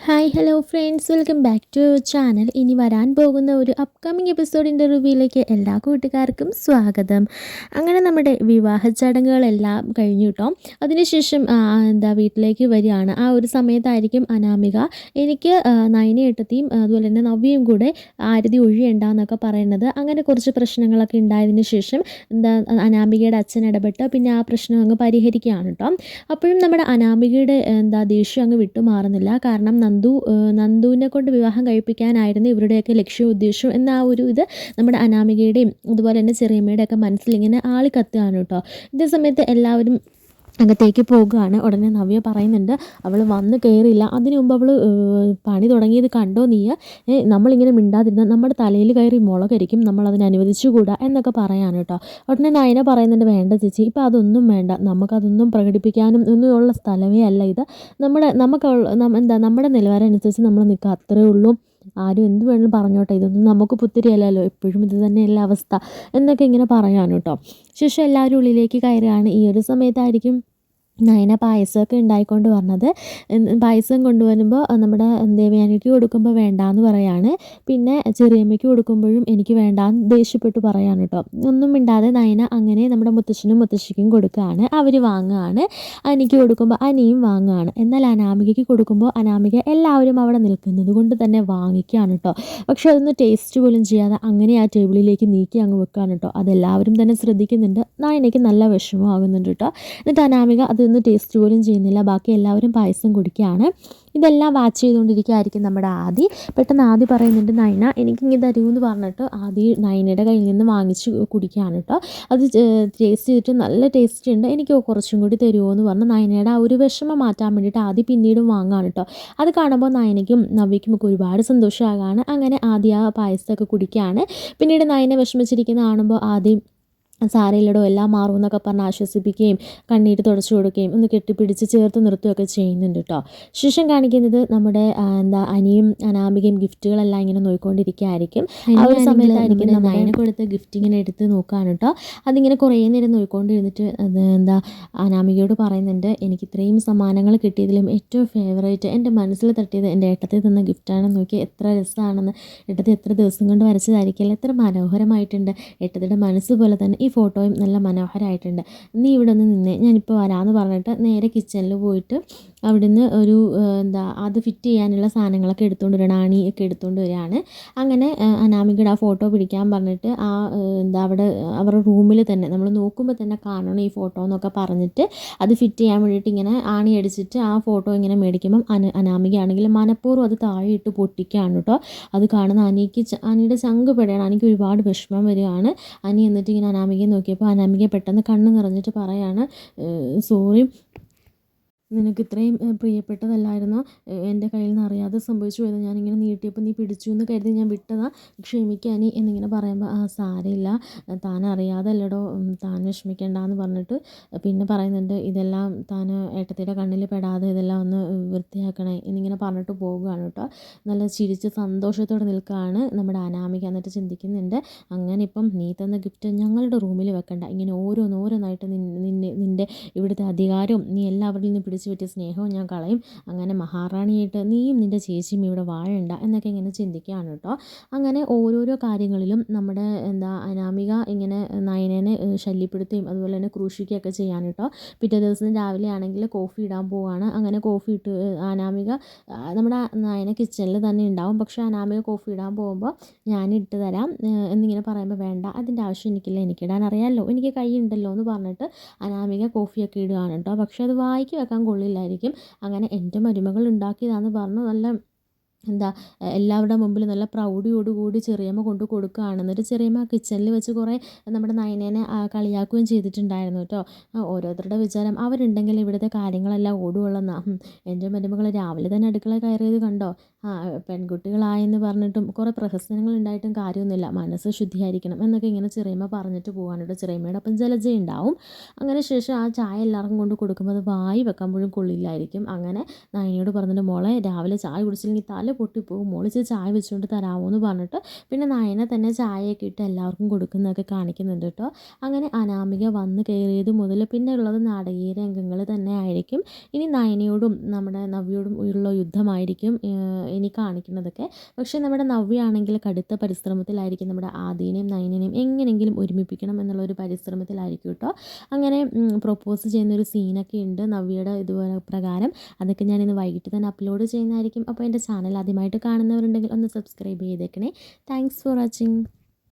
Hi hello friends, welcome back to channel. ഇനി വരാൻ പോകുന്ന ഒരു അപ്കമിങ് എപ്പിസോഡിൻ്റെ റിവ്യൂയിലേക്ക് എല്ലാ കൂട്ടുകാർക്കും സ്വാഗതം. അങ്ങനെ നമ്മുടെ വിവാഹ ചടങ്ങുകളെല്ലാം കഴിഞ്ഞു കേട്ടോ. അതിനുശേഷം വീട്ടിലേക്ക് വരികയാണ്. ആ ഒരു സമയത്തായിരിക്കും അനാമിക എനിക്ക് നയനയേട്ടത്തിയും അതുപോലെ തന്നെ നവ്യയും കൂടെ ആരതി ഒഴിയണ്ടെന്നൊക്കെ പറയുന്നത്. അങ്ങനെ കുറച്ച് പ്രശ്നങ്ങളൊക്കെ ഉണ്ടായതിനു ശേഷം അനാമികയുടെ അച്ഛൻ ഇടപെട്ട് പിന്നെ ആ പ്രശ്നം അങ്ങ് പരിഹരിക്കുകയാണ് കേട്ടോ. അപ്പോഴും നമ്മുടെ അനാമികയുടെ ദേഷ്യം അങ്ങ് വിട്ടുമാറുന്നില്ല. കാരണം നന്ദുവിനെ കൊണ്ട് വിവാഹം കഴിപ്പിക്കാനായിരുന്നു ഇവരുടെയൊക്കെ ലക്ഷ്യവും ഉദ്ദേശവും എന്ന ആ ഒരു ഇത് നമ്മുടെ അനാമികയുടെയും അതുപോലെ തന്നെ ചെറിയമ്മയുടെയൊക്കെ മനസ്സിലിങ്ങനെ ആളിക്കത്തുകയാണ് കേട്ടോ. ഇതേ സമയത്ത് എല്ലാവരും അകത്തേക്ക് പോകുകയാണ്. ഉടനെ നവ്യ പറയുന്നുണ്ട് അവൾ വന്ന് കയറിയില്ല, അതിനു മുമ്പ് അവൾ പണി തുടങ്ങിയത് കണ്ടോ നീ? നമ്മളിങ്ങനെ മിണ്ടാതിരുന്നാൽ നമ്മുടെ തലയിൽ കയറി മുളകരിക്കും, നമ്മളതിന് അനുവദിച്ചുകൂടാ എന്നൊക്കെ പറയാൻ കേട്ടോ. ഉടനെ നയന പറയുന്നുണ്ട് വേണ്ട ചേച്ചി, ഇപ്പം അതൊന്നും വേണ്ട, നമുക്കതൊന്നും പ്രകടിപ്പിക്കാനും ഒന്നുമുള്ള സ്ഥലമേ അല്ല ഇത്. നമ്മുടെ നിലവാരം അനുസരിച്ച് നമ്മൾ നിൽക്കുക, അത്രേ ഉള്ളൂ. ആരും എന്ത് വേണമെങ്കിലും പറഞ്ഞോട്ടെ, ഇതൊന്നും നമുക്ക് പുത്തിരിയല്ലല്ലോ, എപ്പോഴും ഇത് തന്നെയല്ല അവസ്ഥ എന്നൊക്കെ ഇങ്ങനെ പറയാൻ കേട്ടോ. ശേഷം എല്ലാവരും ഉള്ളിലേക്ക് കയറുകയാണ്. ഈ ഒരു സമയത്തായിരിക്കും നയന പായസമൊക്കെ ഉണ്ടായിക്കൊണ്ട് പറഞ്ഞത്. പായസം കൊണ്ടുവരുമ്പോൾ നമ്മുടെ ദേവയാനിക്ക് കൊടുക്കുമ്പോൾ വേണ്ടാന്ന് പറയാണ്. പിന്നെ ചെറിയമ്മയ്ക്ക് കൊടുക്കുമ്പോഴും എനിക്ക് വേണ്ടാന്ന് ദേഷ്യപ്പെട്ട് പറയാണ് കേട്ടോ. ഒന്നും മിണ്ടാതെ നയന അങ്ങനെ നമ്മുടെ മുത്തശ്ശനും മുത്തശ്ശിക്കും കൊടുക്കുകയാണ്. അവർ വാങ്ങുകയാണ്. അനിക്ക് കൊടുക്കുമ്പോൾ അനിയും വാങ്ങുകയാണ്. എന്നാൽ അനാമികയ്ക്ക് കൊടുക്കുമ്പോൾ അനാമിക എല്ലാവരും അവിടെ നിൽക്കുന്നത് കൊണ്ട് തന്നെ വാങ്ങിക്കുകയാണ് കേട്ടോ. പക്ഷെ അതൊന്ന് ടേസ്റ്റ് പോലും ചെയ്യാതെ അങ്ങനെ ആ ടേബിളിലേക്ക് നീക്കി അങ്ങ് വെക്കുകയാണ് കേട്ടോ. അതെല്ലാവരും തന്നെ ശ്രദ്ധിക്കുന്നുണ്ട്. നയനയ്ക്ക് നല്ല വിഷമമാകുന്നുണ്ട് കേട്ടോ. എന്നിട്ട് അനാമിക അതൊന്നും ടേസ്റ്റ് പോലും ചെയ്യുന്നില്ല. ബാക്കി എല്ലാവരും പായസം കുടിക്കുകയാണ്. ഇതെല്ലാം വാച്ച് ചെയ്തുകൊണ്ടിരിക്കുകയായിരിക്കും നമ്മുടെ ആദി. പെട്ടെന്ന് ആദി പറയുന്നുണ്ട് നയന എനിക്കിങ്ങനെ തരൂ എന്ന് പറഞ്ഞിട്ട് ആദി നയനയുടെ കയ്യിൽ നിന്ന് വാങ്ങിച്ച് കുടിക്കുകയാണ് കേട്ടോ. അത് ടേസ്റ്റ് ചെയ്തിട്ട് നല്ല ടേസ്റ്റ് ഉണ്ട്, എനിക്ക് കുറച്ചും കൂടി തരുമോ എന്ന് പറഞ്ഞ് നയനയുടെ ആ ഒരു വിഷമം മാറ്റാൻ വേണ്ടിയിട്ട് ആദി പിന്നീടും വാങ്ങുകയാണ് കേട്ടോ. അത് കാണുമ്പോൾ നയനയ്ക്കും നവ്യയ്ക്കും ഒക്കെ ഒരുപാട് സന്തോഷമാകാണ്. അങ്ങനെ ആദി ആ പായസമൊക്കെ കുടിക്കുകയാണ്. പിന്നീട് നയന വിഷമിച്ചിരിക്കുന്ന കാണുമ്പോൾ ആദി സാരയില്ലടോ എല്ലാം മാറും എന്നൊക്കെ പറഞ്ഞ് ആശ്വസിപ്പിക്കുകയും കണ്ണീര് തുടച്ചു കൊടുക്കുകയും ഒന്ന് കെട്ടിപ്പിടിച്ച് ചേർത്ത് നിർത്തുകയൊക്കെ ചെയ്യുന്നുണ്ട് കേട്ടോ. ശേഷം കാണിക്കുന്നത് നമ്മുടെ അനിയും അനാമികയും ഗിഫ്റ്റുകളെല്ലാം ഇങ്ങനെ നോക്കിക്കൊണ്ടിരിക്കുകയായിരിക്കും. ആ ഒരു സമയത്തായിരിക്കും നയന കൊടുത്ത ഗിഫ്റ്റ് ഇങ്ങനെ എടുത്ത് നോക്കുകയാണ് കേട്ടോ. അതിങ്ങനെ കുറേ നേരം നോക്കിക്കൊണ്ടിരുന്നിട്ട് അനാമികയോട് പറയുന്നുണ്ട് എനിക്ക് ഇത്രയും സമ്മാനങ്ങൾ കിട്ടിയതിലും ഏറ്റവും ഫേവറേറ്റ് എൻ്റെ മനസ്സിൽ തട്ടിയത് എൻ്റെ ഏട്ടത്തിൽ തന്ന ഗിഫ്റ്റാണെന്ന് നോക്കി, എത്ര രസമാണെന്ന്. ഏട്ടത്തിൽ എത്ര ദിവസം കൊണ്ട് വരച്ചതായിരിക്കില്ല, എത്ര മനോഹരമായിട്ടുണ്ട്. ഏട്ടത്തിൻ്റെ മനസ്സ് പോലെ തന്നെ ഈ ഫോട്ടോയും നല്ല മനോഹരമായിട്ടുണ്ട്. നീ ഇവിടെ നിന്ന് നിന്നേ, ഞാനിപ്പോൾ വരാമെന്ന് പറഞ്ഞിട്ട് നേരെ കിച്ചണിൽ പോയിട്ട് അവിടുന്ന് ഒരു അത് ഫിറ്റ് ചെയ്യാനുള്ള സാധനങ്ങളൊക്കെ എടുത്തുകൊണ്ട് വരികയാണ്. ആണിയൊക്കെ എടുത്തുകൊണ്ട് വരികയാണ്. അങ്ങനെ അനാമികയുടെ ആ ഫോട്ടോ പിടിക്കാൻ പറഞ്ഞിട്ട് അവിടെ അവരുടെ റൂമിൽ തന്നെ നമ്മൾ നോക്കുമ്പോൾ തന്നെ കാണണം ഈ ഫോട്ടോ എന്നൊക്കെ പറഞ്ഞിട്ട് അത് ഫിറ്റ് ചെയ്യാൻ വേണ്ടിയിട്ട് ഇങ്ങനെ ആണി അടിച്ചിട്ട് ആ ഫോട്ടോ ഇങ്ങനെ മേടിക്കുമ്പം അനാമികയാണെങ്കിൽ മനഃപൂർവ്വം അത് താഴെ ഇട്ട് പൊട്ടിക്കുകയാണ് കേട്ടോ. അത് കാണുന്ന അനിയുടെ ചങ്ക് പെടുകയാണ്. അനിക്ക് ഒരുപാട് വിഷമം വരികയാണ്. അനി എന്നിട്ട് ഇങ്ങനെ അനാമികയെ നോക്കിയപ്പോൾ അനാമിക പെട്ടെന്ന് കണ്ണ് നിറഞ്ഞിട്ട് പറയാണ് സോറി, നിനക്ക് ഇത്രയും പ്രിയപ്പെട്ടതല്ലായിരുന്നോ എൻ്റെ കയ്യിൽ നിന്ന് അറിയാതെ സംഭവിച്ചു പോയത്, ഞാനിങ്ങനെ നീട്ടിയപ്പോൾ നീ പിടിച്ചു എന്ന് കരുതി ഞാൻ വിട്ടതാ, ക്ഷമിക്കാനി എന്നിങ്ങനെ പറയുമ്പോൾ സാരമില്ല, താൻ അറിയാതല്ലടോ, താൻ വിഷമിക്കേണ്ടെന്ന് പറഞ്ഞിട്ട് പിന്നെ പറയുന്നുണ്ട് ഇതെല്ലാം താൻ ഏട്ടത്തിയുടെ കണ്ണിൽ പെടാതെ ഇതെല്ലാം ഒന്ന് വൃത്തിയാക്കണേ എന്നിങ്ങനെ പറഞ്ഞിട്ട് പോകുകയാണ് കേട്ടോ. നല്ല ചിരിച്ച് സന്തോഷത്തോടെ നിൽക്കുകയാണ് നമ്മുടെ അനാമിക. എന്നിട്ട് ചിന്തിക്കുന്നുണ്ട് അങ്ങനെ ഇപ്പം നീ തന്ന ഗിഫ്റ്റ് ഞങ്ങളുടെ റൂമിൽ വെക്കണ്ട, ഇങ്ങനെ ഓരോന്നോരോന്നായിട്ട് നിൻ്റെ ഇവിടുത്തെ അധികാരവും നീ എല്ലാവരിൽ നിന്ന് പിടിച്ചു പറ്റിയ സ്നേഹവും ഞാൻ കളയും. അങ്ങനെ മഹാറാണിയായിട്ട് നീയും നിൻ്റെ ചേച്ചിയും ഇവിടെ വാഴണ്ട എന്നൊക്കെ ഇങ്ങനെ ചിന്തിക്കുകയാണ് കേട്ടോ. അങ്ങനെ ഓരോരോ കാര്യങ്ങളിലും നമ്മുടെ അനാമിക ഇങ്ങനെ നയനനെ ശല്യപ്പെടുത്തുകയും അതുപോലെ തന്നെ ക്രൂശിക്കുകയൊക്കെ ചെയ്യാൻ കേട്ടോ. പിറ്റേ ദിവസം രാവിലെ ആണെങ്കിൽ കോഫി ഇടാൻ പോവുകയാണ്. അങ്ങനെ കോഫി ഇട്ട് അനാമിക നമ്മുടെ നയന കിച്ചണിൽ തന്നെ ഉണ്ടാവും. പക്ഷേ അനാമിക കോഫി ഇടാൻ പോകുമ്പോൾ ഞാൻ ഇട്ട് തരാം എന്നിങ്ങനെ പറയുമ്പോൾ വേണ്ട, അതിൻ്റെ ആവശ്യം എനിക്കില്ല, എനിക്കിടാൻ അറിയാമല്ലോ, എനിക്ക് കൈ ഉണ്ടല്ലോ എന്ന് പറഞ്ഞിട്ട് അനാമിക കോഫിയൊക്കെ ഇടുകയാണ് കേട്ടോ. പക്ഷേ അത് വായിക്ക് വെക്കാൻ കൊള്ളില്ലായിരിക്കും. അങ്ങനെ എൻ്റെ മരുമകൾ ഉണ്ടാക്കിയതാണെന്ന് പറഞ്ഞ് നല്ല എല്ലാവരുടെ മുമ്പിൽ നല്ല പ്രൗഢിയോടുകൂടി ചെറിയമ്മ കൊണ്ട് കൊടുക്കുകയാണ്. എന്നിട്ട് ചെറിയമ്മ കിച്ചണിൽ വെച്ച് കുറേ നമ്മുടെ നയനേനെ കളിയാക്കുകയും ചെയ്തിട്ടുണ്ടായിരുന്നു കേട്ടോ. ഓരോരുത്തരുടെ വിചാരം അവരുണ്ടെങ്കിൽ ഇവിടുത്തെ കാര്യങ്ങളെല്ലാം ഓടുകയുള്ളെന്നാണ്. എൻ്റെ മരുമകൾ രാവിലെ തന്നെ അടുക്കള കയറിയത് കണ്ടോ, പെൺകുട്ടികളായെന്ന് പറഞ്ഞിട്ടും കുറേ പ്രഹസനങ്ങൾ ഉണ്ടായിട്ടും കാര്യമൊന്നുമില്ല, മനസ്സ് ശുദ്ധിയായിരിക്കണം എന്നൊക്കെ ഇങ്ങനെ ചെറിയമ്മ പറഞ്ഞിട്ട് പോകാൻ കേട്ടോ. ചെറിയമ്മയുടെ അപ്പം ജലജ ഉണ്ടാവും. അങ്ങനെ ശേഷം ആ ചായ എല്ലാവർക്കും കൊണ്ട് കൊടുക്കുമ്പോൾ അത് വായി വെക്കുമ്പോഴും കൊള്ളില്ലായിരിക്കും. അങ്ങനെ നയനയോട് പറഞ്ഞിട്ട് മോളെ രാവിലെ ചായ കുടിച്ചില്ലെങ്കിൽ തല പൊട്ടിപ്പോകും, മോളിച്ച് ചായ വെച്ചുകൊണ്ട് തരാമോ എന്ന് പറഞ്ഞിട്ട് പിന്നെ നയന തന്നെ ചായയൊക്കെ ഇട്ട് എല്ലാവർക്കും കൊടുക്കുന്നതൊക്കെ കാണിക്കുന്നുണ്ട് കേട്ടോ. അങ്ങനെ അനാമിക വന്ന് കയറിയത് മുതൽ പിന്നെ ഉള്ളത് നാടകീയ രംഗങ്ങൾ തന്നെ ആയിരിക്കും. ഇനി നയനയോടും നമ്മുടെ നവ്യയോടും ഉള്ള യുദ്ധമായിരിക്കും ഇനി കാണിക്കുന്നതൊക്കെ. പക്ഷേ നമ്മുടെ നവ്യയാണെങ്കിൽ കടുത്ത പരിശ്രമത്തിലായിരിക്കും നമ്മുടെ ആദിനെയും നയനനെയും എങ്ങനെയെങ്കിലും ഒരുമിപ്പിക്കണം എന്നുള്ളൊരു പരിശ്രമത്തിലായിരിക്കും കേട്ടോ. അങ്ങനെ പ്രൊപ്പോസ് ചെയ്യുന്നൊരു സീനൊക്കെ ഉണ്ട് നവ്യയുടെ ഇതുപോലെ പ്രകാരം. അതൊക്കെ ഞാനിന്ന് വൈകിട്ട് തന്നെ അപ്ലോഡ് ചെയ്യുന്നതായിരിക്കും. അപ്പോൾ എൻ്റെ ചാനൽ ആദ്യമായിട്ട് കാണുന്നവരുണ്ടെങ്കിൽ ഒന്ന് സബ്സ്ക്രൈബ് ചെയ്തേക്കണേ. Thanks for watching.